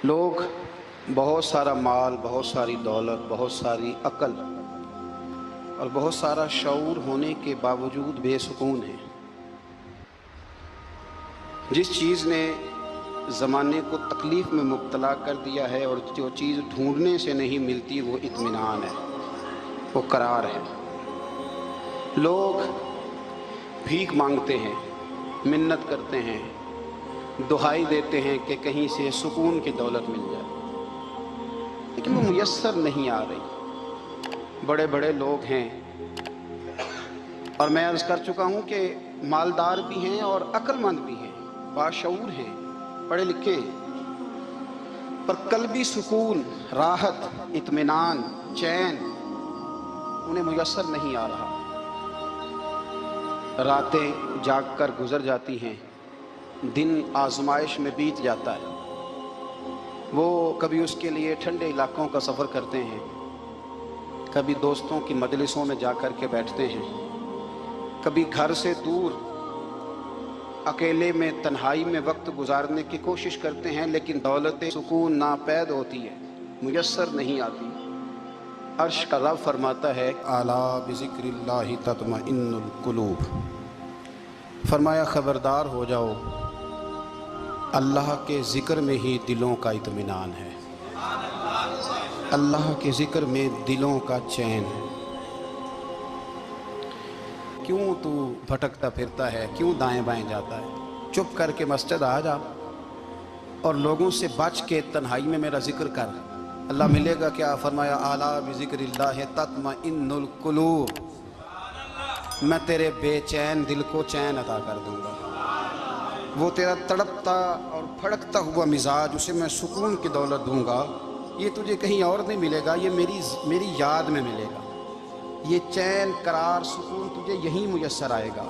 लोग बहुत सारा माल, बहुत सारी दौलत, बहुत सारी अक्ल और बहुत सारा शऊर होने के बावजूद बेसुकून हैं। जिस चीज़ ने ज़माने को तकलीफ़ में मुब्तला कर दिया है और जो चीज़ ढूंढने से नहीं मिलती वो इत्मीनान है, वो करार है। लोग भीख मांगते हैं, मिन्नत करते हैं, दुहाई देते हैं कि कहीं से सुकून की दौलत मिल जाए, लेकिन वो मुयस्सर नहीं आ रही। बड़े बड़े लोग हैं और मैं अर्ज़ कर चुका हूँ कि मालदार भी हैं और अक्लमंद भी हैं, बाशऊर हैं, पढ़े लिखे हैं, पर कल्बी सुकून, राहत, इत्मीनान, चैन उन्हें मुयस्सर नहीं आ रहा। रातें जाग कर गुजर जाती हैं, दिन आजमाइश में बीत जाता है। वो कभी उसके लिए ठंडे इलाकों का सफ़र करते हैं, कभी दोस्तों की मजलिसों में जा कर के बैठते हैं, कभी घर से दूर अकेले में तन्हाई में वक्त गुजारने की कोशिश करते हैं, लेकिन दौलत सुकून नापैद होती है, मुयस्सर नहीं आती। अर्श का रब फरमाता है, अला बिज़िक्रिल्लाहि तत्मइन्नुल कुलूब, फरमाया खबरदार हो जाओ, अल्लाह के ज़िक्र में ही दिलों का इत्मीनान है, अल्लाह के ज़िक्र में दिलों का चैन है। क्यों तू भटकता फिरता है, क्यों दाएं बाएं जाता है? चुप करके मस्जिद आ जा और लोगों से बच के तन्हाई में मेरा ज़िक्र कर। अल्लाह मिलेगा क्या? फरमाया आला बिज़िक्रिल्लाहि तत्मइन्नुल कुलूब, मैं तेरे बेचैन दिल को चैन अता कर दूंगा। वो तेरा तड़पता और फड़कता हुआ मिजाज, उसे मैं सुकून की दौलत दूंगा। ये तुझे कहीं और नहीं मिलेगा, ये मेरी याद में मिलेगा। ये चैन, करार, सुकून तुझे यहीं मुयस्सर आएगा।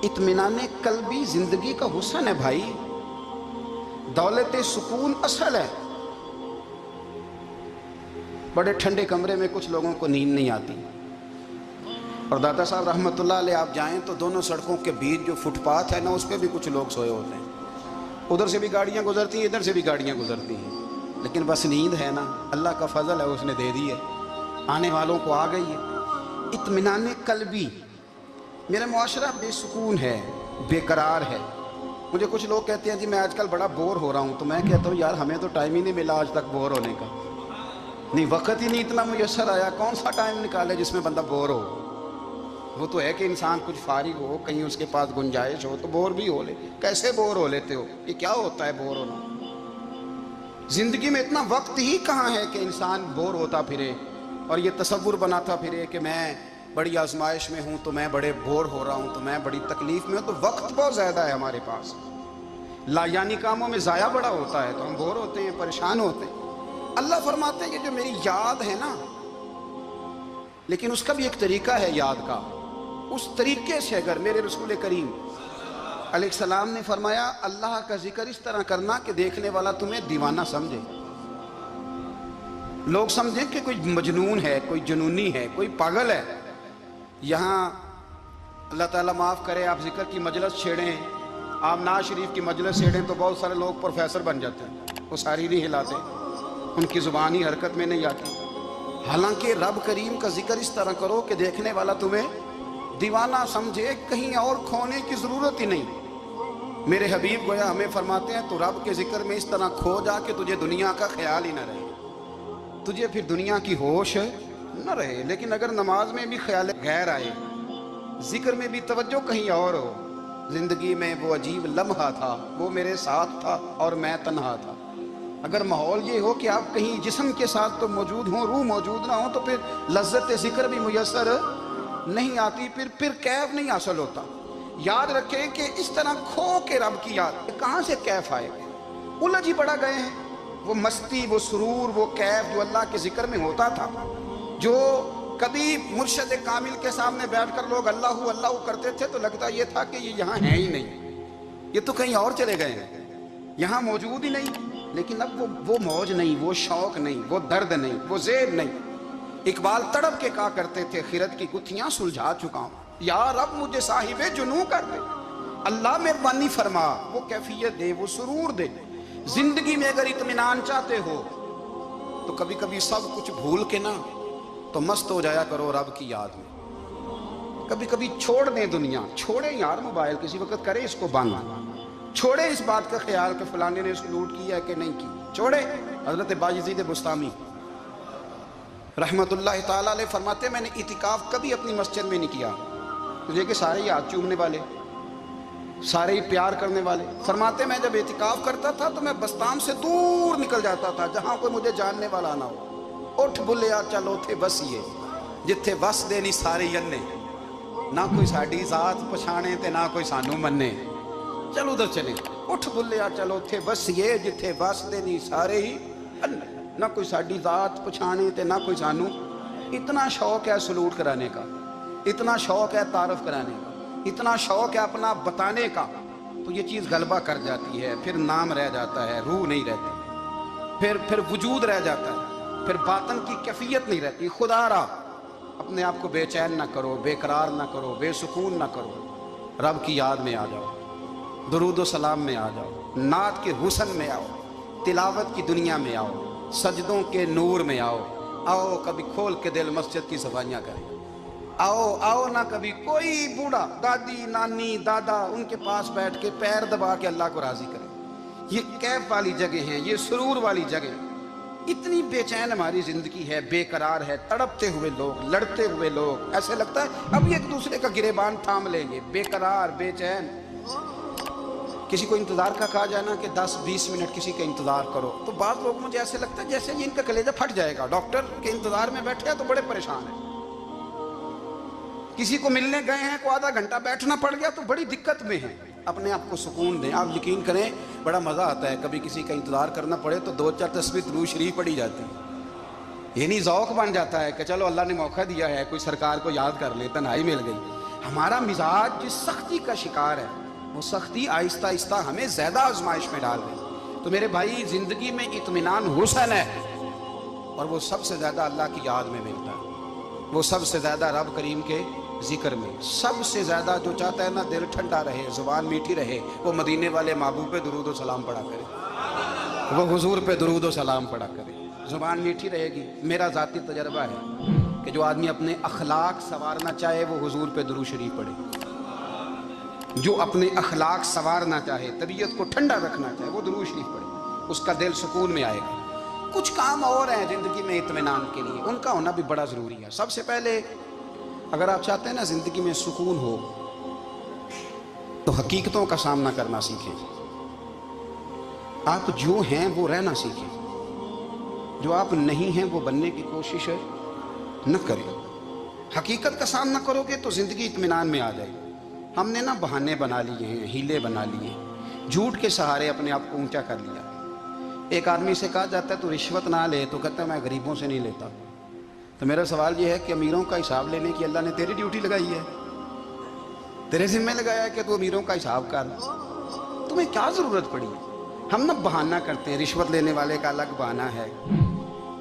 इत्मीनाने कल्बी जिंदगी का हुस्न है भाई, दौलत सुकून असल है। बड़े ठंडे कमरे में कुछ लोगों को नींद नहीं आती, और दादा साहब रहमतुल्लाह अलैह आप जाएं तो दोनों सड़कों के बीच जो फुटपाथ है ना, उस पर भी कुछ लोग सोए होते हैं। उधर से भी गाड़ियां गुजरती हैं, इधर से भी गाड़ियां गुजरती हैं, लेकिन बस नींद है ना, अल्लाह का फजल है, उसने दे दी है, आने वालों को आ गई है। इत्मीनान कल्बी, मेरा मुआशरा बेसुकून है, बेकरार है। मुझे कुछ लोग कहते हैं जी मैं आजकल बड़ा बोर हो रहा हूँ, तो मैं कहता हूँ यार हमें तो टाइम ही नहीं मिला आज तक बोर होने का, नहीं वक्त ही नहीं इतना मुयस्सर आया। कौन सा टाइम निकाले जिसमें बंदा बोर हो? वो तो है कि इंसान कुछ फारिग हो, कहीं उसके पास गुंजाइश हो तो बोर भी हो ले। कैसे बोर हो लेते हो? ये क्या होता है बोर होना? जिंदगी में इतना वक्त ही कहाँ है कि इंसान बोर होता फिरे और ये तसव्वुर बनाता फिरे कि मैं बड़ी आजमाइश में हूँ, तो मैं बड़े बोर हो रहा हूँ, तो मैं बड़ी तकलीफ में हूँ। तो वक्त बहुत ज़्यादा है हमारे पास, लायानी कामों में ज़ाया बड़ा होता है, तो हम बोर होते हैं, परेशान होते हैं। अल्लाह फरमाते हैं कि जो मेरी याद है ना, लेकिन उसका भी एक तरीका है याद का। उस तरीके से अगर मेरे रसूल करीम अलैहिस्सलाम ने फरमाया अल्लाह का जिक्र इस तरह करना कि देखने वाला तुम्हें दीवाना समझे, लोग समझें कि कोई मजनून है, कोई जुनूनी है, कोई पागल है। यहाँ अल्लाह ताला माफ़ करे, आप जिक्र की मजलिस छेड़ें, आप नाज शरीफ की मजलिस छेड़ें तो बहुत सारे लोग प्रोफेसर बन जाते हैं, वो सारी नहीं हिलाते, उनकी ज़ुबान ही हरकत में नहीं आती। हालांकि रब करीम का जिक्र इस तरह करो कि देखने वाला तुम्हें दीवाना समझे, कहीं और खोने की ज़रूरत ही नहीं। मेरे हबीब गोया हमें फरमाते हैं तो रब के जिक्र में इस तरह खो जा कि तुझे दुनिया का ख्याल ही न रहे, तुझे फिर दुनिया की होश न रहे। लेकिन अगर नमाज में भी ख्याल गैर आए, जिक्र में भी तवज्जो कहीं और हो, जिंदगी में वो अजीब लम्हा था, वो मेरे साथ था और मैं तन्हा था। अगर माहौल ये हो कि आप कहीं जिस्म के साथ तो मौजूद हों, रूह मौजूद ना हो, तो फिर लज्जत जिक्र भी मुयस्सर नहीं आती, फिर कैफ नहीं हासिल होता। याद रखें कि इस तरह खो के रब की याद कहाँ से कैफ आए? उलझ ही पड़ा गए हैं। वो मस्ती, वो सुरूर, वो कैफ जो अल्लाह के जिक्र में होता था, जो कभी मुर्शिद कामिल के सामने बैठकर लोग अल्लाहू अल्लाहू करते थे तो लगता ये था कि ये यहाँ है ही नहीं, ये तो कहीं और चले गए हैं, यहाँ मौजूद ही नहीं। लेकिन अब वो मौज नहीं, वो शौक नहीं, वो दर्द नहीं, वो ज़ेब नहीं। इकबाल तड़प के कहा करते थे, खिरत की गुत्थियां सुलझा चुका हूँ, यार अब मुझे साहिबे जुनू कर दे, अल्लाह मेहरबानी फरमा, वो कैफियत दे, वो सुरूर दे। जिंदगी में अगर इत्मीनान चाहते हो तो कभी कभी सब कुछ भूल के ना तो मस्त हो जाया करो रब की याद में। कभी कभी छोड़ दें दुनिया, छोड़े यार मोबाइल, किसी वक्त करे इसको बंद, छोड़े इस बात का ख्याल कि फलाने ने इसको लूट किया कि नहीं की, छोड़े। हजरत बायजीद बुस्तामी रहमतुल्लाह ताला अलैह फरमाते, मैंने इतिकाफ कभी अपनी मस्जिद में नहीं किया, तुझे कि सारे ही हाथ चूमने वाले, सारे ही प्यार करने वाले। फरमाते मैं जब इतिकाफ करता था तो मैं बस्ताम से दूर निकल जाता था जहां कोई मुझे जानने वाला ना हो। उठ बुलिया चलो थे बसीए जिथे बस देनी सारे अन्ने, ना कोई साड़ी जात पछाणे ते ना कोई सानू मन्ने, चलो उधर चले। उठ बुलिया चलो थे बसीए जिथे बस देनी सारे ही अन्ने, ना कोई साड़ी जात पछाणे ते ना कोई सानू। इतना शौक है सलूट कराने का, इतना शौक है तारफ कराने का, इतना शौक है अपना बताने का, तो ये चीज़ गलबा कर जाती है। फिर नाम रह जाता है, रूह नहीं रहती, फिर वजूद रह जाता है, फिर बातन की कैफियत नहीं रहती। खुदारा अपने आप को बेचैन ना करो, बेकरार ना करो, बेसुकून ना करो, रब की याद में आ जाओ, दुरूद व सलाम में आ जाओ, नात के हुसन में आओ, तिलावत की दुनिया में आओ, सजदों के नूर में आओ। आओ कभी खोल के दिल मस्जिद की सफाइयाँ करें, आओ आओ ना कभी कोई बूढ़ा दादी नानी दादा उनके पास बैठ के पैर दबा के अल्लाह को राजी करें। ये कैफ वाली जगह है, ये सुरूर वाली जगह। इतनी बेचैन हमारी जिंदगी है, बेकरार है, तड़पते हुए लोग, लड़ते हुए लोग, ऐसे लगता है अब एक दूसरे का गिरेबान थाम लेंगे, बेकरार बेचैन। किसी को इंतजार का कहा जाए ना कि 10-20 मिनट किसी का इंतजार करो, तो बाद लोग मुझे ऐसे लगता है जैसे इनका कलेजा फट जाएगा, डॉक्टर के इंतजार में बैठे हैं तो बड़े परेशान हैं। किसी को मिलने गए हैं को आधा घंटा बैठना पड़ गया तो बड़ी दिक्कत में है। अपने आप को सुकून दें। आप यकीन करें बड़ा मज़ा आता है, कभी किसी का इंतज़ार करना पड़े तो 2-4 तस्वीर दुरूद शरीफ पड़ी जाती है। ये नहीं ज़ौक़ बन जाता है कि चलो अल्लाह ने मौका दिया है कोई सरकार को याद कर ले, तन्हाई मिल गई। हमारा मिजाज जिस सख्ती का शिकार है वो सख्ती आहिस्ता आहिस्ता हमें ज़्यादा आजमाइश में डाल रही। तो मेरे भाई ज़िंदगी में इत्मीनान हुसन है और वो सबसे ज़्यादा अल्लाह की याद में मिलता है, वो सबसे ज़्यादा रब करीम के जिक्र में। सबसे ज़्यादा जो चाहता है ना दिल ठंडा रहे, ज़ुबान मीठी रहे, वो मदीने वाले महबूब पे दुरूद व सलाम पढ़ा करे, वो हुजूर पे दुरूद व सलाम पढ़ा करे, ज़ुबान मीठी रहेगी। मेरा ज़ाती तजर्बा है कि जो आदमी अपने अखलाक संवारना चाहे वो हुजूर पे दुरूद शरीफ पढ़े। जो अपने अखलाक संवारना चाहे, तबीयत को ठंडा रखना चाहे, वो दुरूद शरीफ पढ़े, उसका दिल सुकून में आएगा। कुछ काम और हैं ज़िंदगी में इत्मीनान के लिए, उनका होना भी बड़ा ज़रूरी है। सबसे पहले अगर आप चाहते हैं ना ज़िंदगी में सुकून हो तो हकीकतों का सामना करना सीखें। आप जो हैं वो रहना सीखें, जो आप नहीं हैं वो बनने की कोशिश न करें। हकीकत का सामना करोगे तो ज़िंदगी इत्मीनान में आ जाएगी। हमने ना बहाने बना लिए हैं, हीले बना लिए, झूठ के सहारे अपने आप को ऊंचा कर लिया। एक आदमी से कहा जाता है तू रिश्वत ना ले, तो कहता है मैं गरीबों से नहीं लेता। तो मेरा सवाल ये है कि अमीरों का हिसाब लेने की अल्लाह ने तेरी ड्यूटी लगाई है, तेरे जिम्मे लगाया है कि तू अमीरों का हिसाब कर, तुम्हें क्या ज़रूरत पड़ी है? हम ना बहाना करते हैं, रिश्वत लेने वाले का अलग बहाना है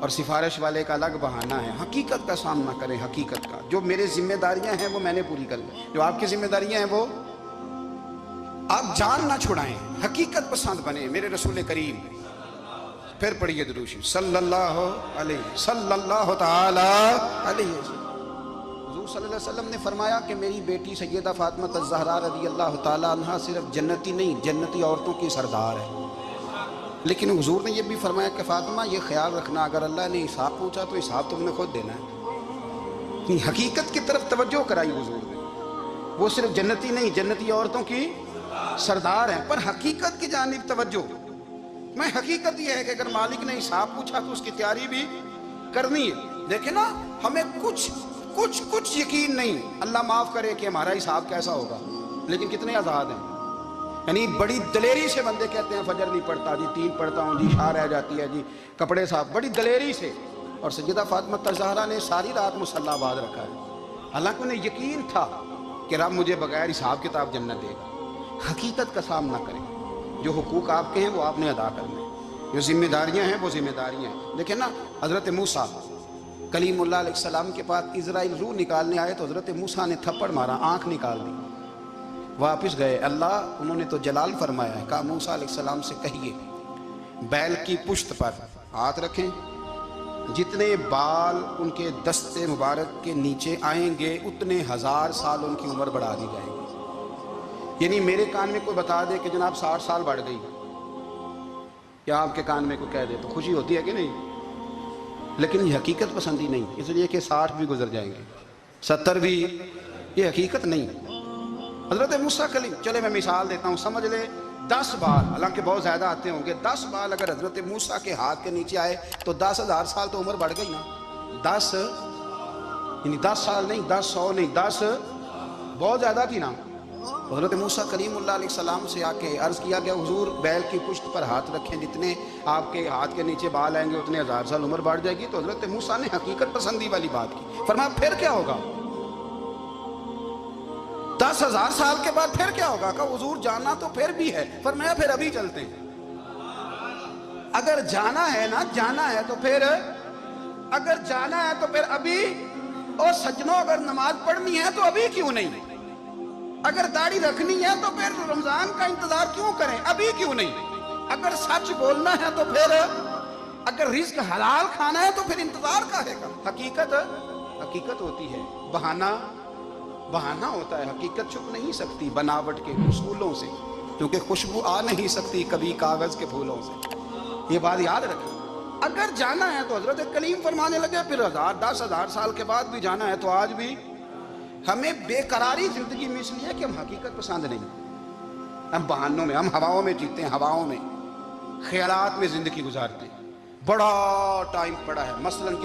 और सिफारिश वाले का अलग बहाना है। हकीकत का सामना करें, हकीकत का। जो मेरी जिम्मेदारियां हैं वो मैंने पूरी कर ली, जो आपकी जिम्मेदारियां हैं वो आप जान ना छुड़ाएं, हकीकत पसंद बने। मेरे रसूल करीम, फिर पढ़िए दुरूद शरीफ सल्लल्लाहु ताला अलैहि वसल्लम। हुजूर सल्लल्लाहु अलैहि वसल्लम ने फरमाया कि मेरी बेटी सैयदा फातिमा ज़हरा रज़ी अल्लाह ताला अन्हा सिर्फ जन्नती नहीं, जन्नती औरतों की सरदार है। लेकिन हुजूर ने यह भी फरमाया कि फातिमा ये ख्याल रखना अगर अल्लाह ने हिसाब पूछा तो हिसाब तुमने खुद देना है। हकीकत की तरफ तवज्जो कराई हुजूर ने। वो सिर्फ जन्नती नहीं, जन्नती औरतों की सरदार हैं, पर हकीकत की जानिब तवज्जो। मैं हकीकत यह है कि अगर मालिक ने हिसाब पूछा तो उसकी तैयारी भी करनी है। देखे ना, हमें कुछ यकीन नहीं, अल्लाह माफ़ करे कि हमारा हिसाब कैसा होगा, लेकिन कितने आज़ाद हैं। यानी बड़ी दलेरी से बंदे कहते हैं फजर नहीं पढ़ता जी, 3 पढ़ता हूँ जी, शाह रह जाती है जी, कपड़े साफ, बड़ी दलेरी से। और सैयदा फातिमा ज़हरा ने सारी रात मुसल्ला बांध रखा है, हालांकि उन्हें यकीन था कि रब मुझे बगैर हिसाब किताब जन्नत देगा। हकीकत का सामना करें, जो हुकूक आपके हैं वो आपने अदा करने, जो जिम्मेदारियां हैं वो जिम्मेदारियां हैं। देखें ना, हज़रत मूसा कलीमुल्लाह अलैहिस्सलाम के पास इज़राइल रूह निकालने आए तो हज़रत मूसा ने थप्पड़ मारा, आँख निकाल दी, वापस गए। अल्लाह उन्होंने तो जलाल फरमाया है, कहा मूसा अलैहिस्सलाम से कहिए بیل کی پشت پر ہاتھ رکھیں، جتنے بال ان کے دستے مبارک کے نیچے آئیں گے اتنے 1000 سال ان کی عمر بڑھا دی جائے گی۔ یعنی میرے کان میں کوئی بتا دے کہ جناب 60 سال بڑھ گئی، یا آپ کے کان میں کوئی کہہ دے تو خوشی ہوتی ہے کہ نہیں؟ لیکن یہ حقیقت پسندی نہیں، اس لیے کہ 60 بھی گزر جائیں گے، 70 بھی، یہ حقیقت نہیں۔ حضرت موسیٰ کلیم، چلے میں مثال دیتا ہوں، سمجھ لے 10 بال، حالانکہ بہت زیادہ آتے ہوں گے، 10 بال اگر حضرت موسیٰ کے ہاتھ کے نیچے آئے تو 10,000 سال تو عمر بڑھ گئی نا۔ 10 یعنی 10 سال نہیں، 10 100 نہیں، 10 بہت زیادہ تھی نا۔ حضرت موسیٰ کلیم اللہ علیہ السلام سے آ کے عرض کیا گیا حضور بیل کی پشت پر ہاتھ رکھیں، جتنے آپ کے ہاتھ کے نیچے بال آئیں گے اتنے 1000 سال عمر بڑھ جائے گی۔ تو حضرت موسیٰ نے حقیقت پسندی والی بات کی، فرمایا پھر کیا ہوگا؟ 10,000 سال کے بعد پھر کیا ہوگا؟ کہ حضور جانا تو پھر بھی ہے، فرمایا پھر ابھی چلتے ہیں۔ اگر جانا ہے نا، جانا ہے تو پھر، اگر جانا ہے تو پھر ابھی، اور سجنوں اگر نماز پڑھنی ہے تو ابھی کیوں نہیں؟ اگر داڑھی رکھنی ہے تو پھر رمضان کا انتظار کیوں کریں؟ ابھی کیوں نہیں؟ اگر سچ بولنا ہے تو پھر، اگر رزق حلال کھانا ہے تو پھر انتظار کا ہے گا۔ حقیقت ہوتی ہے، بہانہ ہوتا ہے، حقیقت چھپ نہیں سکتی بناوٹ کے اصولوں سے، کیونکہ خوشبو آ نہیں سکتی کبھی کاغذ کے پھولوں سے۔ یہ بات یاد رکھیں، اگر جانا ہے تو حضرت کلیم فرمانے لگے پھر 10,000 سال کے بعد بھی جانا ہے۔ تو آج بھی ہمیں بے قراری زندگی میں اس لیے کہ ہم حقیقت پسند نہیں، ہم بہانوں میں، ہم ہواؤں میں جیتے ہیں، ہواؤں میں، خیالات میں زندگی گزارتے ہیں۔ بڑا ٹائم پڑا ہے، مثلاً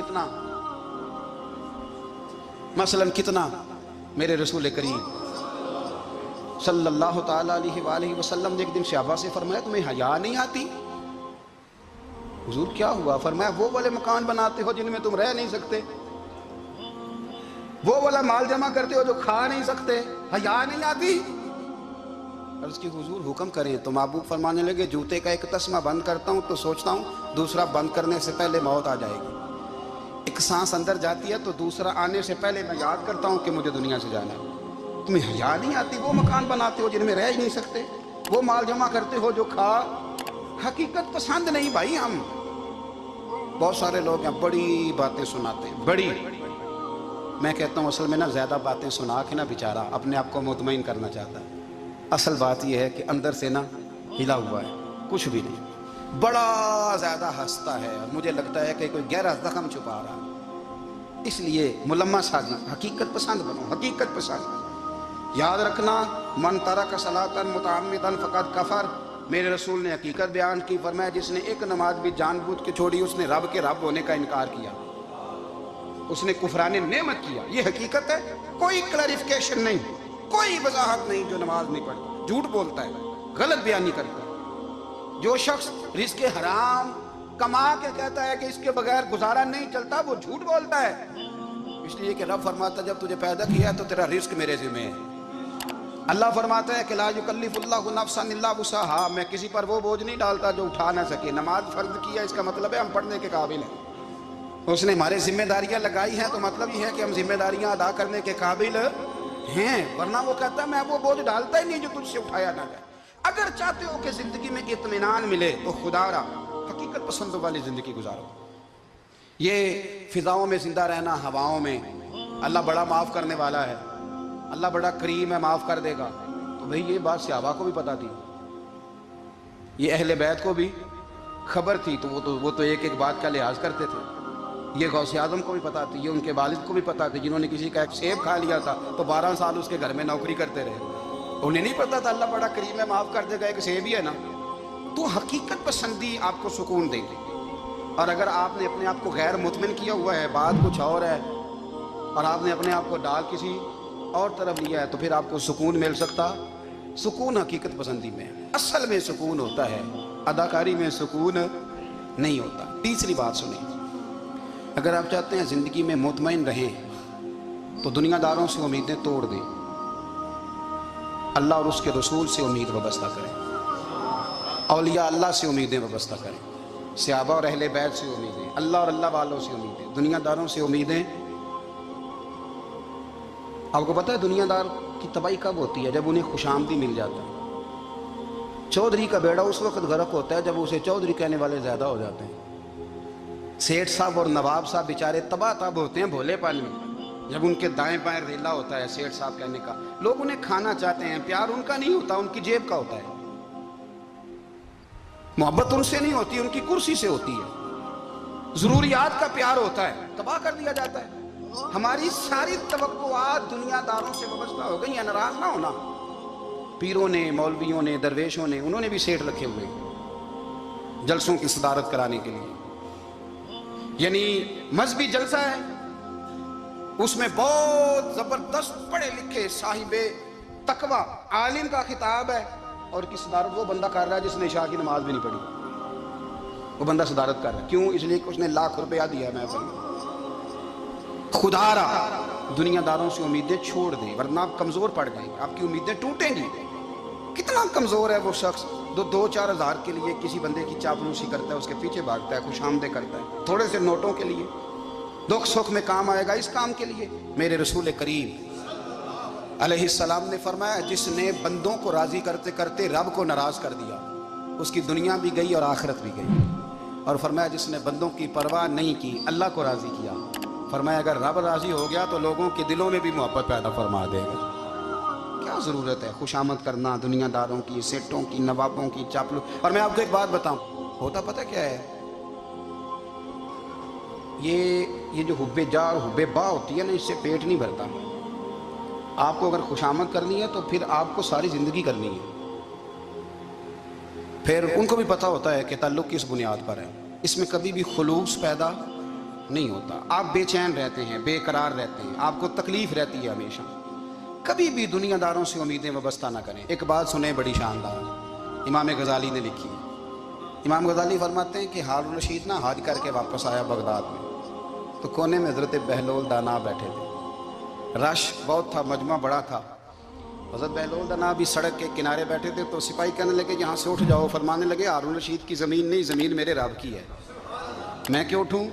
کتنا میرے رسول کریم صلی اللہ تعالیٰ علیہ وآلہ وسلم نے ایک دن صحابہ سے فرمایا تمہیں حیا نہیں آتی؟ حضور کیا ہوا؟ فرمایا وہ والے مکان بناتے ہو جن میں تم رہ نہیں سکتے، وہ والا مال جمع کرتے ہو جو کھا نہیں سکتے، حیا نہیں آتی؟ عرض کی حضور حکم کریں۔ تو محبوب فرمانے لگے جوتے کا ایک تسمہ بند کرتا ہوں تو سوچتا ہوں دوسرا بند کرنے سے پہلے موت آ جائے گی، ایک سانس اندر جاتی ہے تو دوسرا آنے سے پہلے میں یاد کرتا ہوں کہ مجھے دنیا سے جانا ہے۔ تمہیں حیا نہیں آتی؟ وہ مکان بناتے ہو جن میں رہ ہی نہیں سکتے، وہ مال جمع کرتے ہو جو کھا، حقیقت پسند نہیں بھائی ہم۔ بہت سارے لوگ ہیں بڑی باتیں سناتے ہیں، بڑی، میں کہتا ہوں اصل میں نا زیادہ باتیں سنا کے نا بیچارہ اپنے آپ کو مطمئن کرنا چاہتا ہے، اصل بات یہ ہے کہ اندر سے نا ہلا ہوا ہے، کچھ بھی نہیں، بڑا زیادہ ہنستا ہے اور مجھے لگتا ہے کہ کوئی گہرا زخم چھپا رہا ہے۔ اس لیے ملمہ سازی، حقیقت پسند بنو، حقیقت پسند۔ یاد رکھنا من ترک صلاۃ متعمدا فقد کفر، میرے رسول نے حقیقت بیان کی، فرمایا جس نے ایک نماز بھی جان بوجھ کے چھوڑی اس نے رب کے رب ہونے کا انکار کیا، اس نے کفران نعمت کیا۔ یہ حقیقت ہے، کوئی کلیریفیکیشن نہیں، کوئی وضاحت نہیں۔ جو نماز نہیں پڑھتا جھوٹ بولتا ہے، غلط بیانی کرتا ہے۔ جو شخص رزق حرام کما کے کہتا ہے کہ اس کے بغیر گزارا نہیں چلتا، وہ جھوٹ بولتا ہے، اس لیے کہ رب فرماتا ہے جب تجھے پیدا کیا تو تیرا رزق میرے ذمہ ہے۔ اللہ فرماتا ہے کہ لا یکلف اللہ نفسا الا وسعها، میں کسی پر وہ بوجھ نہیں ڈالتا جو اٹھا نہ سکے۔ نماز فرض کیا اس کا مطلب ہے ہم پڑھنے کے قابل ہیں، اس نے ہمارے ذمہ داریاں لگائی ہیں تو مطلب یہ ہے کہ ہم ذمہ داریاں ادا کرنے کے قابل ہیں، ورنہ وہ کہتا ہے میں وہ بوجھ ڈالتا ہی نہیں جو تجھ سے اٹھایا نہ جائے۔ اگر چاہتے ہو کہ زندگی میں اطمینان ملے تو خدا را حقیقت پسند والی زندگی گزارو۔ یہ فضاؤں میں زندہ رہنا، ہواؤں میں، اللہ بڑا معاف کرنے والا ہے، اللہ بڑا کریم ہے، معاف کر دے گا، تو بھئی یہ بات صحابہ کو بھی پتا تھی، یہ اہل بیت کو بھی خبر تھی، تو وہ تو ایک ایک بات کا لحاظ کرتے تھے۔ یہ غوث اعظم کو بھی پتا تھی، یہ ان کے والد کو بھی پتا تھی، جنہوں نے کسی کا ایک سیب کھا لیا تھا تو 12 سال اس کے گھر میں نوکری کرتے رہے، انہیں نہیں پتا تھا اللہ بڑا کریم ہے، معاف کر دے گا، ایک سیب ہی ہے نا۔ تو حقیقت پسندی آپ کو سکون دے گی، اور اگر آپ نے اپنے آپ کو غیر مطمئن کیا ہوا ہے، بات کچھ اور ہے، اور آپ نے اپنے آپ کو ڈال کسی اور طرف لیا ہے، تو پھر آپ کو سکون مل سکتا؟ سکون حقیقت پسندی میں، اصل میں سکون ہوتا ہے، اداکاری میں سکون نہیں ہوتا۔ تیسری بات سنیں، اگر آپ چاہتے ہیں زندگی میں مطمئن رہیں تو دنیا داروں سے امیدیں توڑ دیں، اللہ اور اس کے رسول سے امید وابستہ کریں، اولیاء اللہ سے امیدیں وابستہ کریں، صحابہ اور اہل بیت سے امیدیں، اللہ اور اللہ والوں سے امیدیں، دنیا داروں سے امیدیں۔ آپ کو پتہ ہے دنیا دار کی تباہی کب ہوتی ہے؟ جب انہیں خوش آمدی مل جاتا ہے، चौधरी का बेड़ा उस वक्त गर्क होता है जब उसे चौधरी कहने वाले ज्यादा हो जाते हैं। सेठ साहब और नवाब साहब बेचारे तबाह ताब होते हैं भोलेपन में, जब उनके दाएं बाएं रेला होता है सेठ साहब कहने का। लोग उन्हें खाना चाहते हैं, प्यार उनका नहीं होता, उनकी जेब का होता है। मोहब्बत उनसे नहीं होती, उनकी कुर्सी से होती है। जरूरियात का प्यार होता है, तबाह कर दिया जाता है। हमारी सारी तवक्कुआत दुनियादारों से वाबस्ता हो गई है। नाराज ना होना, पीरों ने, मौलवियों ने, दरवेशों ने, उन्होंने भी सेठ रखे हुए जलसों की सदारत कराने के लिए। यानी मजहबी जलसा है, उसमें बहुत जबरदस्त पढ़े लिखे साहिबे तकवा आलिम का खिताब है, और की सदारत वो बंदा कर रहा है जिसने इशा की नमाज भी नहीं पढ़ी। वो बंदा सदारत कर रहा है, क्यों? इसलिए कि उसने लाख रुपया दिया महफिल में। खुदारा दुनियादारों से उम्मीदें छोड़ दें, वरना आप कमजोर पड़ गए, आपकी उम्मीदें टूटेंगी। कितना कमजोर है वो शख्स जो 2-4 हज़ार के लिए किसी बंदे की चापलूसी करता है, उसके पीछे भागता है, खुशामदे करता है, थोड़े से नोटों के लिए। दुख सुख में काम आएगा इस काम के लिए। मेरे रसूल करीम अलैहिस्सलाम ने फरमाया, जिसने बंदों को राजी करते करते रब को नाराज कर दिया, उसकी दुनिया भी गई और आखिरत भी गई। और फरमाया, जिसने बंदों की परवाह नहीं की, अल्लाह को राजी किया, फरमाया अगर रब राजी हो गया तो लोगों के दिलों में भी मोहब्बत पैदा फरमा देगा। क्या ज़रूरत है खुशामद करना दुनियादारों की, सेठों की, नवाबों की, चापलू। और मैं आपको एक बात बताऊं, होता पता क्या है, ये जो हुब्बे जा और हुब्बे बा होती है ना, इससे पेट नहीं भरता। आपको अगर खुशामद करनी है तो फिर आपको सारी ज़िंदगी करनी है। फिर उनको भी पता होता है कि ताल्लुक़ किस बुनियाद पर है, इसमें कभी भी खुलूस पैदा नहीं होता। आप बेचैन रहते हैं, बेकरार रहते हैं, आपको तकलीफ रहती है हमेशा। कभी भी दुनियादारों से उम्मीदें वाबस्ता ना करें। एक बात सुने बड़ी शानदार, इमाम गजाली ने लिखी। इमाम गजाली फरमाते हैं कि हारून रशीद ना हज करके वापस आया बगदाद में, तो कोने में हज़रत बहलोल दाना बैठे थे। रश बहुत था, मजमा बड़ा था। हज़रत बहलोल दाना भी सड़क के किनारे बैठे थे, तो सिपाही कहने लगे यहाँ से उठ जाओ। फरमाने लगे, हारून रशीद की ज़मीन नहीं, ज़मीन मेरे रब की है, मैं क्यों उठूँ?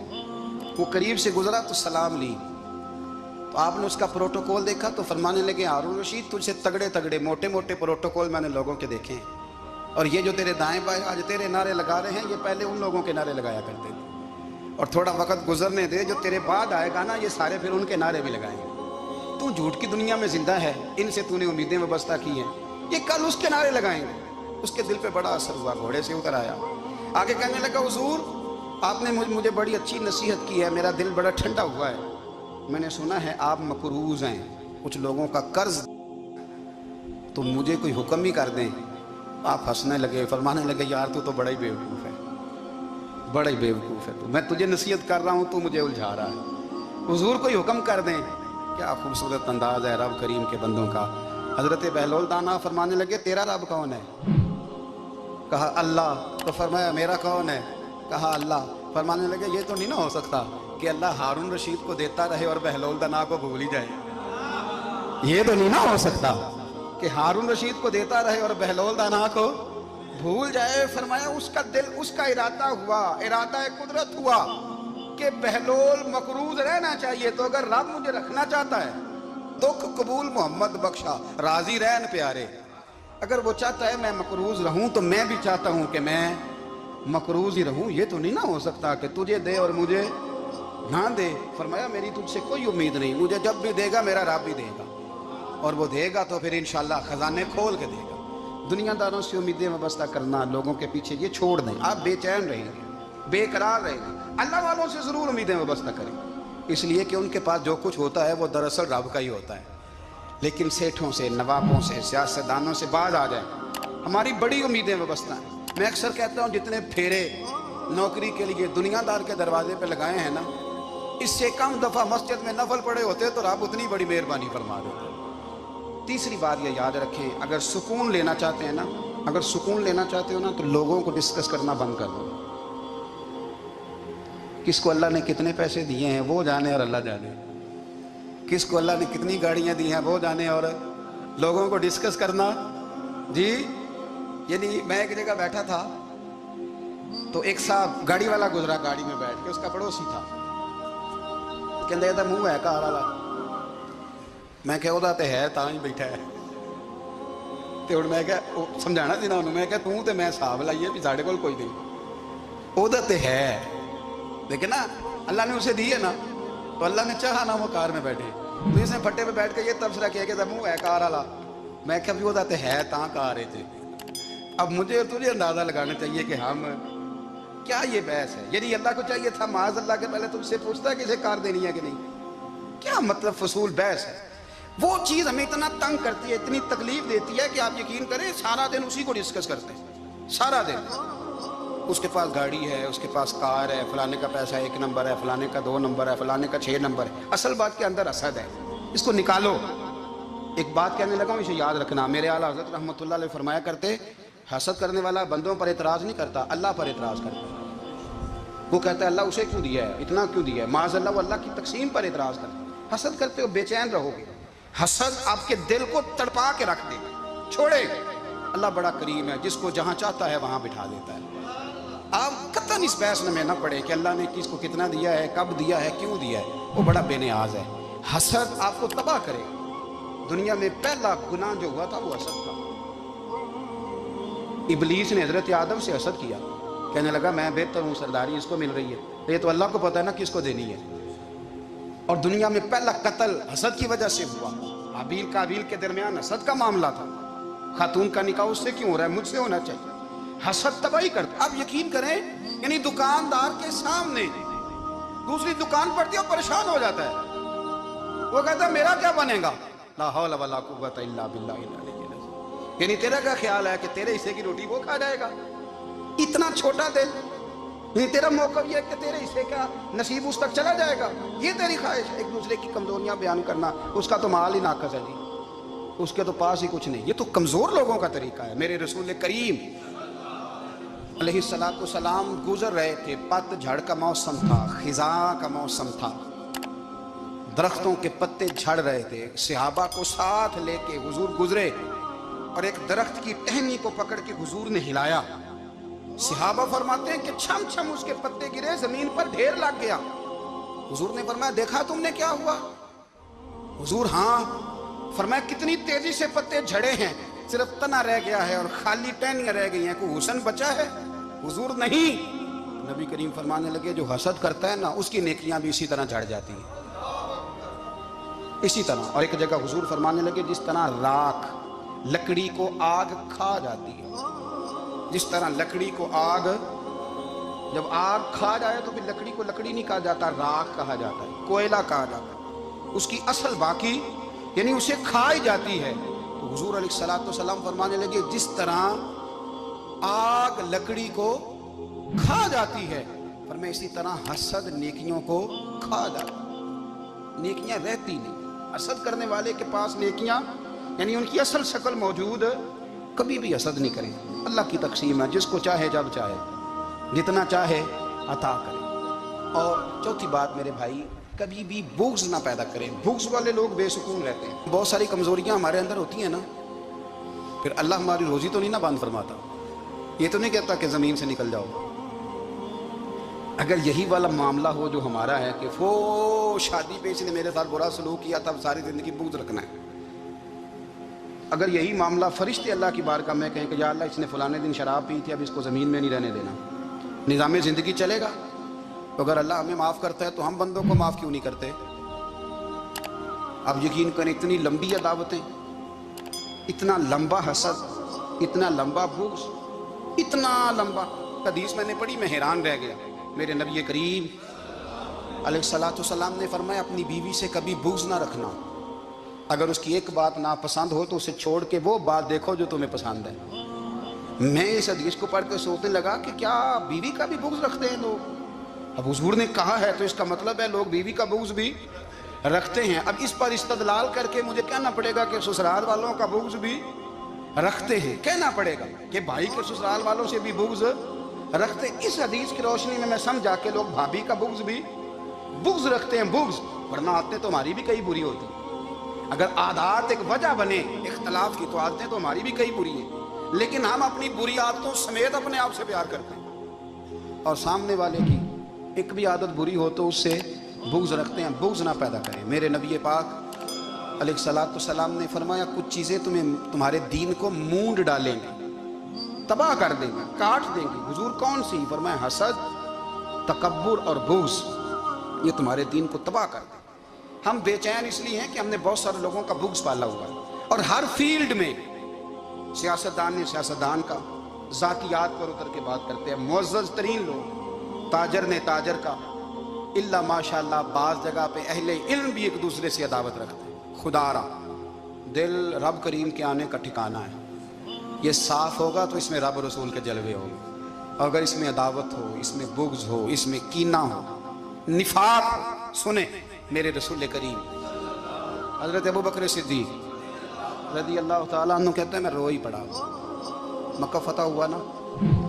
वो करीब से गुजरा तो सलाम ली, तो आपने उसका प्रोटोकॉल देखा तो फरमाने लगे, हारून रशीद तुझसे तगड़े तगड़े मोटे मोटे प्रोटोकॉल मैंने लोगों के देखे हैं, और ये जो तेरे दाएं बाएं आज तेरे नारे लगा रहे हैं, ये पहले उन लोगों के नारे लगाया करते थे। और थोड़ा वक्त गुजरने दे, जो तेरे बाद आएगा ना, ये सारे फिर उनके नारे भी लगाएंगे। तू झूठ की दुनिया में जिंदा है, इनसे तूने उम्मीदें वाबस्ता की हैं, ये कल उसके नारे लगाएंगे। उसके दिल पे बड़ा असर हुआ, घोड़े से उतर आया, आगे कहने लगा, हुजूर आपने मुझे बड़ी अच्छी नसीहत की है, मेरा दिल बड़ा ठंडा हुआ है। मैंने सुना है आप मकरूज हैं, कुछ लोगों का कर्ज, तो मुझे कोई हुक्म ही कर दें। आप हंसने लगे, फरमाने लगे, यार तू तो बड़ा ही बेवकूफ़ है, बड़ा ही बेवकूफ़ है तू, मैं तुझे नसीहत कर रहा हूँ, तू मुझे उलझा रहा है। हुजूर कोई हुक्म कर दें। क्या खूबसूरत अंदाज है रब करीम के बंदों का। हज़रत बहलोल दाना फरमाने लगे, तेरा रब कौन है? कहा अल्लाह। तो फरमाया मेरा कौन है? कहा अल्लाह। फरमाने लगे, ये तो नहीं ना हो सकता कि अल्लाह हारून रशीद को देता रहे और बहलोल दाना को भूल ही जाए। ये तो नहीं ना हो सकता कि हारून रशीद को देता रहे और बहलोल दाना को भूल जाए। फरमाया उसका दिल, उसका इरादा हुआ, इरादा कुदरत हुआ कि बहलोल मकरूज रहना चाहिए। तो अगर रब मुझे रखना चाहता है, दुख कबूल मोहम्मद बख्शा, राजी रहन प्यारे। अगर वो चाहता है मैं मकरूज रहूं, तो मैं भी चाहता हूं कि मैं मकरूज ही रहूं। ये तो नहीं ना हो सकता कि तुझे दे और मुझे ना दे। फरमाया मेरी तुझसे कोई उम्मीद नहीं, मुझे जब भी देगा मेरा रब भी देगा, और वो देगा तो फिर इंशाल्लाह खजाने खोल के देगा। दुनियादारों से उम्मीदें वाबस्ता करना, लोगों के पीछे, ये छोड़ दें। आप बेचैन रहेंगे, बेकरार रहेंगे। अल्लाह वालों से ज़रूर उम्मीदें वाबस्ता करें, इसलिए कि उनके पास जो कुछ होता है वो दरअसल रब का ही होता है। लेकिन सेठों से, नवाबों से, सियासतदानों से बाज आ जाए। हमारी बड़ी उम्मीदें वाबस्ता हैं। मैं अक्सर कहता हूँ, जितने फेरे नौकरी के लिए दुनियादार के दरवाजे पे लगाए हैं ना, इससे कम दफ़ा मस्जिद में नफल पड़े होते तो रब उतनी बड़ी मेहरबानी फरमा देते। तीसरी बात ये याद रखें, अगर सुकून लेना चाहते हैं ना, अगर सुकून लेना चाहते हो ना, तो लोगों को डिस्कस करना बंद कर दो। किसको अल्लाह ने कितने पैसे दिए हैं वो जाने और अल्लाह जाने, किसको अल्लाह ने कितनी गाड़ियां दी हैं वो जाने, और लोगों को डिस्कस करना जी। यानी मैं एक जगह बैठा था, तो एक साहब गाड़ी वाला गुजरा, गाड़ी में बैठ के, उसका पड़ोसी था, कहते था मुंह है कार वाला। मैं क्या होता तो है ता ही बैठा है। تو ہوں میں سمجھانا سی نا انہوں، میں توں تے میں حساب لائیے بھی ساڈے کول کوئی نہیں، وہ تے ہے لیکن نا اللہ نے اسے دی ہے نا، تو اللہ نے چاہا نا وہ کار میں بیٹھے، تو اس نے پھٹے پہ بیٹھ کے یہ تبصرہ کیا کہ منہ ہے کار والا، میں کہ بھی وہ تے ہے تاں کار ہے جی۔ اب مجھے اور تجھے اندازہ لگانا چاہیے کہ ہم کیا یہ بحث ہے، یعنی اللہ کو چاہیے تھا معاذ اللہ کے پہلے تم سے پوچھتا ہے کہ اسے کار دینی ہے کہ نہیں، کیا مطلب فضول بحث ہے۔ وہ چیز ہمیں اتنا تنگ کرتی ہے، اتنی تکلیف دیتی ہے کہ آپ یقین کریں سارا دن اسی کو ڈسکس کرتے ہیں، سارا دن اس کے پاس گاڑی ہے، اس کے پاس کار ہے، فلانے کا پیسہ 1 نمبر ہے، فلانے کا 2 نمبر ہے، فلانے کا 6 نمبر ہے، اصل بات کے اندر حسد ہے، اس کو نکالو۔ ایک بات کہنے لگا ہوں، اسے یاد رکھنا، میرے اعلیٰ حضرت رحمۃ اللہ علیہ فرمایا کرتے، حسد کرنے والا بندوں پر اعتراض نہیں کرتا، اللہ پر اعتراض کرتا ہے۔ وہ کہتا ہے اللہ اسے کیوں دیا ہے، اتنا کیوں دیا ہے، معاذ اللہ وہ اللہ کی تقسیم پر اعتراض کرتا ہے۔ حسد کرتے ہو بے چین رہو گے، حسد آپ کے دل کو تڑپا کے رکھ دے گا، چھوڑے گا۔ اللہ بڑا کریم ہے، جس کو جہاں چاہتا ہے وہاں بٹھا دیتا ہے۔ آپ قطعاً اس بحث میں نہ پڑے کہ اللہ نے کس کو کتنا دیا ہے، کب دیا ہے، کیوں دیا ہے، وہ بڑا بے نیاز ہے۔ حسد آپ کو تباہ کرے گا۔ دنیا میں پہلا گناہ جو ہوا تھا وہ حسد تھا۔ ابلیس نے حضرت آدم سے حسد کیا، کہنے لگا میں بہتر ہوں، سرداری اس کو مل رہی ہے، یہ تو اللہ کو پتہ ہے نا کس کو دینی ہے۔ اور دنیا میں پہلا قتل حسد کی وجہ سے ہوا، حابیل قابیل کے درمیان حسد کا معاملہ تھا۔ خاتون کا نکاح اس سے کیوں ہو رہا ہے، مجھ سے ہونا چاہیے۔ حسد تباہی کرتا۔ اب یقین کریں، یعنی دکاندار کے سامنے دوسری دکان پڑتی ہے اور پریشان ہو جاتا ہے، وہ کہتا ہے میرا کیا بنے گا، لا حول ولا قوت الا باللہ العلی العظیم۔ یعنی تیرا کیا خیال ہے کہ تیرے حصے کی روٹی وہ کھا جائے گا، اتنا چھوٹا دل، یعنی تیرا موقف یہ ہے کہ تیرے حصے کا نصیب اس تک چلا جائے گا، یہ تیری خواہش ہے۔ ایک دوسرے کی کمزوریاں بیان کرنا، اس کا تو مال ہی ناقص ہے جی، اس کے تو پاس ہی کچھ نہیں، یہ تو کمزور لوگوں کا طریقہ ہے۔ میرے رسول کریم علیہ السلام گزر رہے تھے، پت جھڑ کا موسم تھا، خزاں کا موسم تھا، درختوں کے پتے جھڑ رہے تھے، صحابہ کو ساتھ لے کے حضور گزرے اور ایک درخت کی ٹہنی کو پکڑ کے حضور نے ہلایا۔ صحابہ فرماتے ہیں کہ چھم چھم اس کے پتے گرے، زمین پر ڈھیر لگ گیا۔ حضور نے فرمایا دیکھا تم نے کیا ہوا؟ حضور ہاں۔ فرمایا کتنی تیزی سے پتے جھڑے ہیں، صرف تنا رہ گیا ہے اور خالی ٹہنیاں رہ گئی ہیں، کوئی حسن بچا ہے؟ حضور نہیں۔ نبی کریم فرمانے لگے جو حسد کرتا ہے نا اس کی نیکیاں بھی اسی طرح جھڑ جاتی ہیں، اسی طرح۔ اور ایک جگہ حضور فرمانے لگے جس طرح راکھ لکڑی کو آگ کھا جاتی ہے، جس طرح لکڑی کو آگ، جب آگ کھا جائے تو پھر لکڑی کو لکڑی نہیں کہا جاتا، راکھ کہا جاتا ہے، کوئلہ کہا جاتا ہے، اس کی اصل باقی یعنی اسے کھائی جاتی ہے۔ تو حضور علیہ السلام فرمانے لگے جس طرح آگ لکڑی کو کھا جاتی ہے، فرمایا اسی طرح حسد نیکیوں کو کھا جاتا ہے، نیکیاں رہتی نہیں۔ حسد کرنے والے کے پاس نیکیاں یعنی ان کی اصل شکل موجود، کبھی بھی حسد نہیں کریں۔ اللہ کی تقسیم ہے، جس کو چاہے جب چاہے جتنا چاہے عطا کرے۔ اور چوتھی بات میرے بھائی، کبھی بھی بغض نہ پیدا کریں۔ بغض والے لوگ بے سکون رہتے ہیں۔ بہت ساری کمزوریاں ہمارے اندر ہوتی ہیں نا، پھر اللہ ہماری روزی تو نہیں نہ بند فرماتا، یہ تو نہیں کہتا کہ زمین سے نکل جاؤ۔ اگر یہی والا معاملہ ہو جو ہمارا ہے کہ وہ شادی پہ اس نے میرے ساتھ برا سلوک کیا تب ساری زندگی بغض رکھنا ہے، اگر یہی معاملہ فرشتے اللہ کی بارگاہ میں کہیں کہ یا اللہ اس نے فلانے دن شراب پی تھی، اب اس کو زمین میں نہیں رہنے دینا، نظام زندگی چلے گا؟ تو اگر اللہ ہمیں معاف کرتا ہے تو ہم بندوں کو معاف کیوں نہیں کرتے؟ اب یقین کریں اتنی لمبی عداوتیں، اتنا لمبا حسد، اتنا لمبا بغض، اتنا لمبا۔ حدیث میں نے پڑھی، میں حیران رہ گیا۔ میرے نبی کریم علیہ السلام نے فرمایا اپنی بیوی سے کبھی بغض نہ رکھنا، اگر اس کی ایک بات ناپسند ہو تو اسے چھوڑ کے وہ بات دیکھو جو تمہیں پسند ہے۔ میں اس حدیث کو پڑھ کے سوچنے لگا کہ کیا بیوی کا بھی بغض رکھتے ہیں لوگ؟ اب حضور نے کہا ہے تو اس کا مطلب ہے لوگ بیوی کا بغض بھی رکھتے ہیں۔ اب اس پر استدلال کر کے مجھے کہنا پڑے گا کہ سسرال والوں کا بغض بھی رکھتے ہیں، کہنا پڑے گا کہ بھائی کے سسرال والوں سے بھی بغض رکھتے ہیں۔ اس حدیث کی روشنی میں سمجھا کہ لوگ بھابھی کا بغض بھی بغض رکھتے ہیں، بغض، ورنہ عادتیں تو ہماری بھی کئی بری ہوتی ہیں۔ اگر عادات ایک وجہ بنے اختلاف کی تو عادتیں تو ہماری بھی کئی بری ہیں، لیکن ہم اپنی بری عادتوں سمیت اپنے آپ سے پیار کرتے ہیں، اور سامنے والے کی ایک بھی عادت بری ہو تو اس سے بغض رکھتے ہیں۔ بغض نہ پیدا کریں۔ میرے نبی پاک अलैहिस्सलाम ने फरमाया कुछ चीज़ें तुम्हारे दीन को मूंड डालेंगे, तबाह कर देंगे, काट देंगे। हुजूर कौन सी? फरमाया हसद, तकब्बुर और बुग़्ज़, ये तुम्हारे दीन को तबाह कर देंगे। हम बेचैन इसलिए हैं कि हमने बहुत सारे लोगों का बुग़्ज़ पाला हुआ है, और हर फील्ड में सियासतदान ने सियासतदान का, ज़ातियात पर उतर के बात करते हैं, मुअज़्ज़ज़ तरीन लोग, ताजर ने ताजर का, इल्ला माशाअल्लाह बाज़ जगह पे अहले इल्म भी एक दूसरे से अदावत रखते हैं। खुदारा दिल रब करीम के आने का ठिकाना है, ये साफ होगा तो इसमें रब रसूल के जलवे होंगे। अगर इसमें अदावत हो, इसमें बुग़्ज़ हो, इसमें कीना हो, निफाक, सुने मेरे रसूल करीम हज़रत अबू बकर सिद्दीक़ रज़ी अल्लाह ताला अन्हु कहते हैं मैं रो ही पड़ा। मक्का फतह हुआ ना,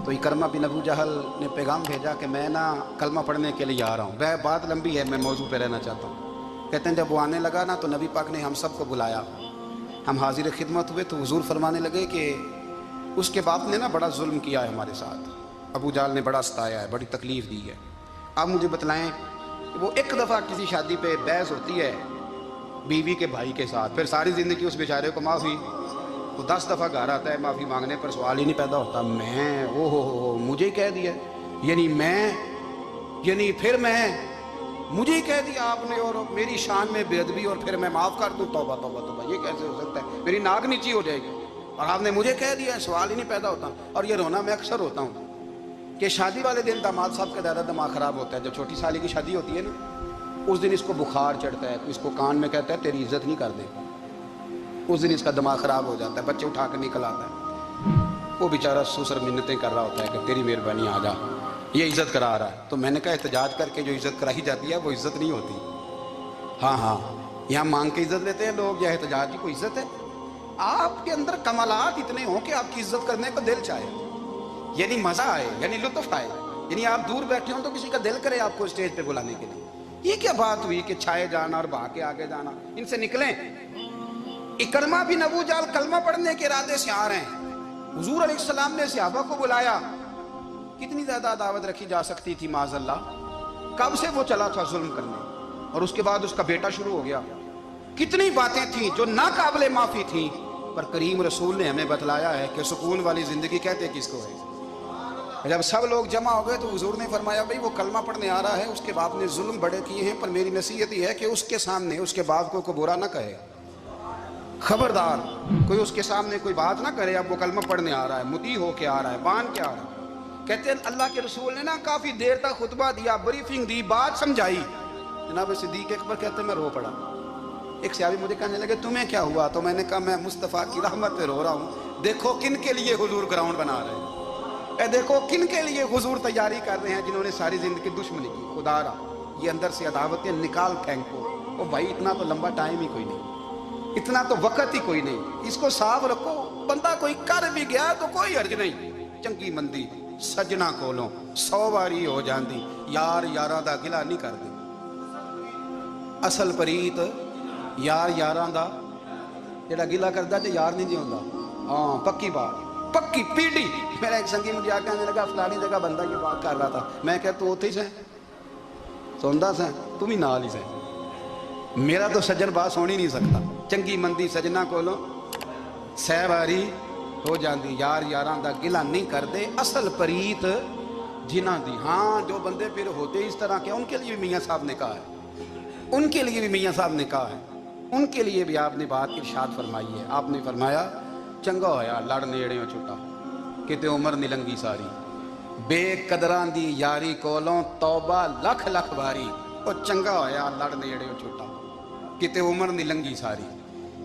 तो इकरमा बिन अबू जहल ने पैगाम भेजा कि मैं ना कलमा पढ़ने के लिए आ रहा हूँ। वह बात लंबी है, मैं मौजू पे रहना चाहता हूँ। कहते हैं जब वो आने लगा ना तो नबी पाक ने हम सबको बुलाया, हम हाजिर खिदमत हुए तो हुजूर फरमाने लगे कि उसके बाप ने ना बड़ा जुल्म किया है हमारे साथ, अबू जाल ने बड़ा सताया है, बड़ी तकलीफ़ दी है। आप मुझे बतलाएं कि वो एक दफ़ा किसी शादी पे बहस होती है बीवी के भाई के साथ, फिर सारी ज़िंदगी उस बेचारे को माफ़ी, वो 10 दफ़ा घर आता है माफ़ी मांगने पर सवाल ही नहीं पैदा होता। मैं ओ हो मुझे कह दिया, यानी मैं, यानी फिर मैं, मुझे ही कह दिया आपने और मेरी शान में बेअदबी, और फिर मैं माफ़ कर दूँ? तौबा तौबा तौबा, ये कैसे हो सकता है? मेरी नाक नीची हो जाएगी, और आपने मुझे कह दिया, सवाल ही नहीं पैदा होता। और ये रोना मैं अक्सर होता हूँ कि शादी वाले दिन दामाद साहब का ज़्यादा दिमाग ख़राब होता है। जब छोटी साली की शादी होती है ना, उस दिन इसको बुखार चढ़ता है, इसको कान में कहता है तेरी इज्जत नहीं कर दे, उस दिन इसका दिमाग ख़राब हो जाता है, बच्चे उठा कर निकल आता है, वो बेचारा सुसर मिन्नतें कर रहा होता है कि तेरी मेहरबानी आ जा, ये इज़्ज़त करा रहा है। तो मैंने कहा एहतजाज करके जो इज़्ज़त कराई जाती है वो इज़्ज़त नहीं होती। हाँ हाँ, यहाँ मांग के इज़्ज़त लेते हैं लोग, या एहतजाज की कोई इज़्ज़त है? आपके अंदर कमालात इतने हों कि आपकी इज़्ज़त करने को दिल चाहे, यानी मज़ा आए, यानी लुत्फ़ आए, यानी आप दूर बैठे हों तो किसी का दिल करे आपको स्टेज पे बुलाने के लिए। ये क्या बात हुई कि छाए जाना और बहा के आगे जाना? इनसे निकलें। इकरमा बिन अबू जाल कलमा पढ़ने के इरादे से आ रहे हैं, हुजूर अलैहिस्सलाम ने सहाबा को बुलाया। कितनी ज्यादा दावत रखी जा सकती थी माज़अल्लाह? कब से वो चला था जुल्म करने, और उसके बाद उसका बेटा शुरू हो गया। कितनी बातें थी जो ना काबिल माफी थी, पर करीम रसूल ने हमें बतलाया है कि सुकून वाली जिंदगी कहते किसको है। जब सब लोग जमा हो गए तो हुजूर ने फरमाया भाई वो कलमा पढ़ने आ रहा है, उसके बाप ने जुल्म बड़े किए हैं, पर मेरी नसीहत ही है कि उसके सामने उसके बाप को बुरा ना कहे, खबरदार कोई उसके सामने कोई बात ना करे। अब वो कलमा पढ़ने आ रहा है, मुती हो के आ रहा है, बांध के आ रहा है। कहते हैं अल्लाह के रसूल ने ना काफ़ी देर तक खुतबा दिया, ब्रीफिंग दी, बात समझाई। जनाब सिद्दीक़ अकबर कहते हैं मैं रो पड़ा। एक सहाबी मुझे कहने लगे तुम्हें क्या हुआ? तो मैंने कहा मैं मुस्तफ़ा की रहमत पे रो रहा हूँ। देखो किन के लिए हुजूर ग्राउंड बना रहे हैं, देखो किन के लिए हुजूर तैयारी कर रहे हैं, जिन्होंने सारी ज़िंदगी दुश्मनी की। खुदारा ये अंदर से अदावतें निकाल फेंको। ओ भाई इतना तो लंबा टाइम ही कोई नहीं, इतना तो वक़्त ही कोई नहीं, इसको साफ रखो। बंदा कोई कर भी गया तो कोई हर्ज नहीं। चंगी मंदी सजना कोलों 100 वारी हो जाती, यार यारां दा गिला नहीं करदी। असल परीत यार यारां दा जेड़ा गिला करदा ते यार नहीं जिउंदा। हाँ पक्की बात, पक्की पीढ़ी। मेरा एक संगी मुझे आके आने लगा फलानी जगह बंदा की बात कर रहा था। मैं क्या तू उत्थे ही सै सुनदा सै, तुम ही नाल ही सै। मेरा तो सज्जन बात सुन ही नहीं सकता। चंगी मंदी सजना कोलों 100 वारी हो जाती, यार यारां दा गिला नहीं करते। असल परीत जिन्हां दी। हाँ जो बंदे फिर होते इस तरह के, उनके लिए भी मियाँ साहब ने कहा है, उनके लिए भी मियाँ साहब ने कहा है, उनके लिए भी आपने बात इरशाद फरमाई है। आपने फरमाया चंगा होया लड़ नेड़े छुट्टा, किते उमर निलंगी सारी, बेकदरां दी यारी कोलों तौबा लख लख बारी। और चंगा होया लड़ नेड़े छुट्टा, किते उमर निलंगी सारी।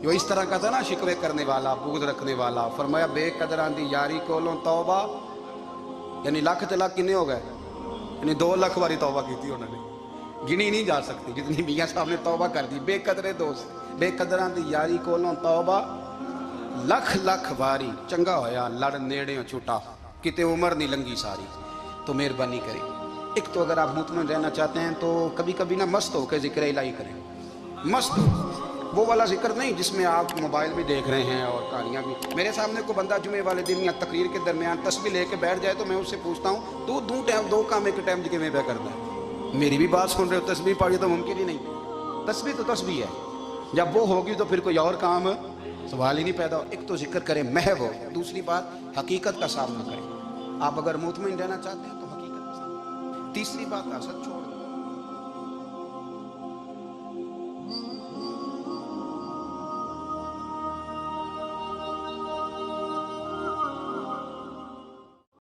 जो इस तरह का था ना, शिकवे करने वाला, बुग़्ज़ रखने वाला। फरमाया बेकदरां दी यारी कोलों तौबा, यानी लख ते लख किन्ने हो गए, यानी 2 लाख बारी तौबा की थी उन्होंने, गिनी नहीं जा सकती जितनी मियाँ साहब ने तौबा कर दी। बेकदरे दोस्त, बेकदरां दी यारी कोलों तौबा लख लख बारी। चंगा होया लड़ नेड़े छुटा, किते उमर नहीं लंगी सारी। तो मेहरबानी करें, एक तो अगर आप मुतमईन रहना चाहते हैं तो कभी कभी ना मस्त होकर जिक्र इलाही करें। मस्त वो वाला जिक्र नहीं जिसमें आप मोबाइल भी देख रहे हैं और कहानियाँ भी। मेरे सामने को बंदा जुमे वाले दिन या तकरीर के दरमियान तस्बीह लेके बैठ जाए तो मैं उससे पूछता हूँ तू दो काम एक टाइम के में पे करता है। मेरी भी बात सुन रहे हो, तस्बीह पढ़ी तो मुमकिन ही नहीं। तस्बीह तो तस्बीह है, جب وہ ہوگی تو پھر کوئی اور کام سوال ہی نہیں پیدا ہو. ایک تو ذکر کریں محو، دوسری بات حقیقت کا سامنا کریں. آپ اگر مطمئن رہنا چاہتے ہیں تو حقیقت کا سامنا. تیسری بات حسد چھوڑ دیں.